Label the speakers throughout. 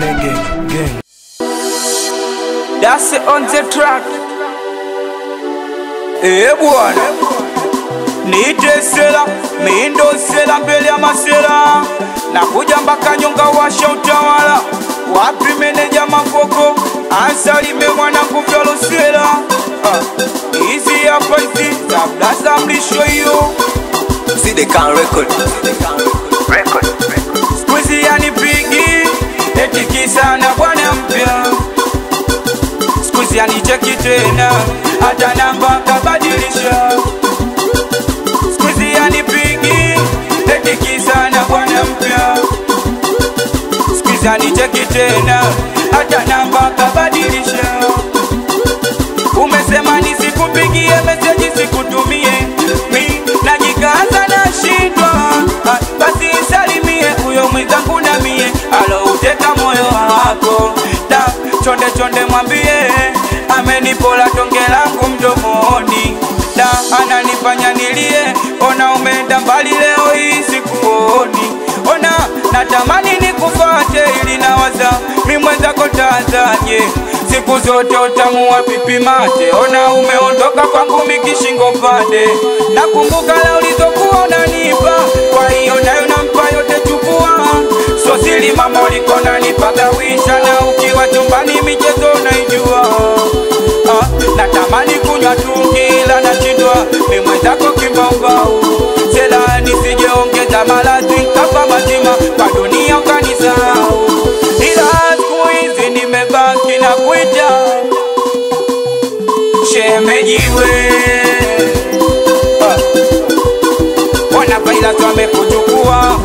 Speaker 1: gang.
Speaker 2: That's it on the track. Bwana niite sela, mindo sela mbele ya masela. Nakuja mpaka nyonga washa utawala. Wapi meneja mafoko, asalime mwanangu vyalo sela. Easy hapa hizi, sablaza mlisho hiyo.
Speaker 3: See they can't record.
Speaker 2: Squeezy yanipigi, eti kisa na bwana mpya. Squeezy yanicheki tena, hata namba kabadilisha. Squeezy yanipigi, eti kisa na bwana mpya. Squeezy yanicheki tena, hata namba kabadilisha. Umesema nisikupigie message sikutumie, mi najikaza na shindwa. Basi salimie huyo mwenzangu na mie, alo uteka moyo wako. Da chonde chonde mwambie, amenipola tonge langu mdomoni. Da ananifanya nilie, ona umeenda mbali leo hii sikuoni. Ona natamani nikufate ili nawaza, mi mwenzako tazaje. Siku zote utamu wa pipi mate, ona umeondoka kwangu mikishingo pande. Nakumbuka la ulizokuwa unanipa, kwa hiyo nayo nampa yote chukua. So sili mama uliko nanipagawisha, na ukiwa chumbani michezo naijua. Natamani kunywa tungi ila nashindwa, mi mwenzako kimbaumbau. Sela nisijeongeza maradhi kapa mazima, kwa dunia ukanisahau. Ila siku hizi nimebaki na kuita shemejiwe. Wana baila tu amekuchukua,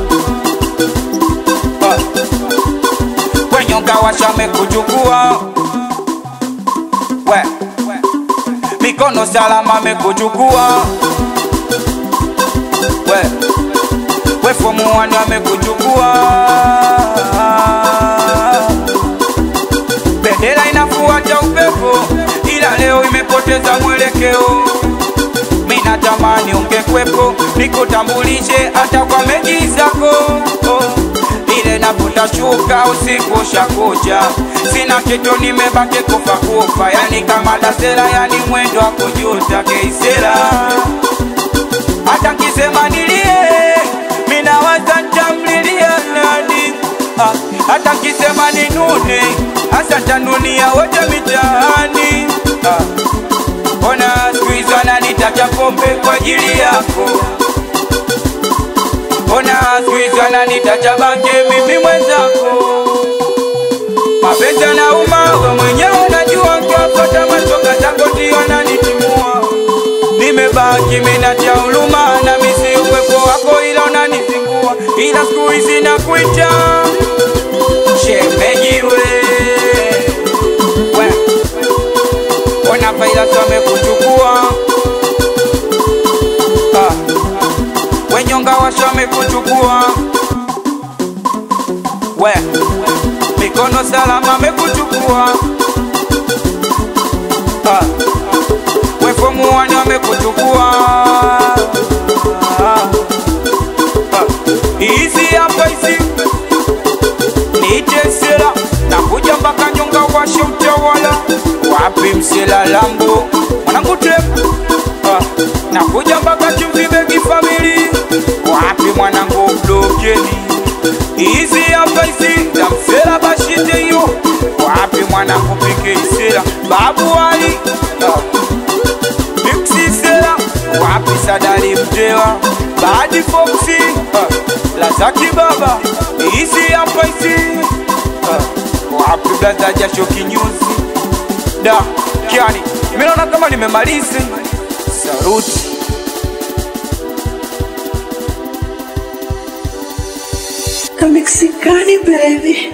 Speaker 2: kwenyonga washa amekuchukua. Mikono salama amekuchukua. We fomu wani amekuchukua. Bendera inafuata upepo, ila leo imepoteza mwelekeo. Mina tamani ungekwepo, nikutambulishe hata kwa meji zako. Ile naputa shuka usiku shakuja, sina kitu nimebaki kufa kufa. Yani kama dasela, yani mwendo wa kujuta keisela. Hata kisema nilie, mina waza nitamlilia nani. Hata kisema ninune, hasa tanunia wote mitaani. Ona squeeze wananitacha pombe kwa ajili yako. Ona squeeze wananitacha bange mimi mwenzako. Mapenzi yanauma, wewe mwenyewe unajua. Ukiwapata machoka zako ndio wananitimua. Nimebaki minatia huruma, na misi uwepo wako ila unanizingua. Ila siku hizi nakuita shemejiwe. Ona faila wamekuchukua, wenyonga washa wamekuchukua. Mikono salama wamekuchukua. We fomu wani wamekuchukua. Easy hapa hizi, niite sela, nakuja mpaka nyonga washa utawala. Wapi msela lambo, mwanangu trep. Nakuja mpaka chumvi begi family. Wapi mwanangu blokeni. Easy hapa hizi, na msela bashite yo. Wapi mwanangu pike isela, babu wali. Mixi sela, wapi sadari mtewa, badi foxy. Lazaki baba, easy hapa hizi. Wapi blaza jasho kinyuzi. Da, kiani, minaona kama nimemalizi. Saruti
Speaker 4: Mexicani baby.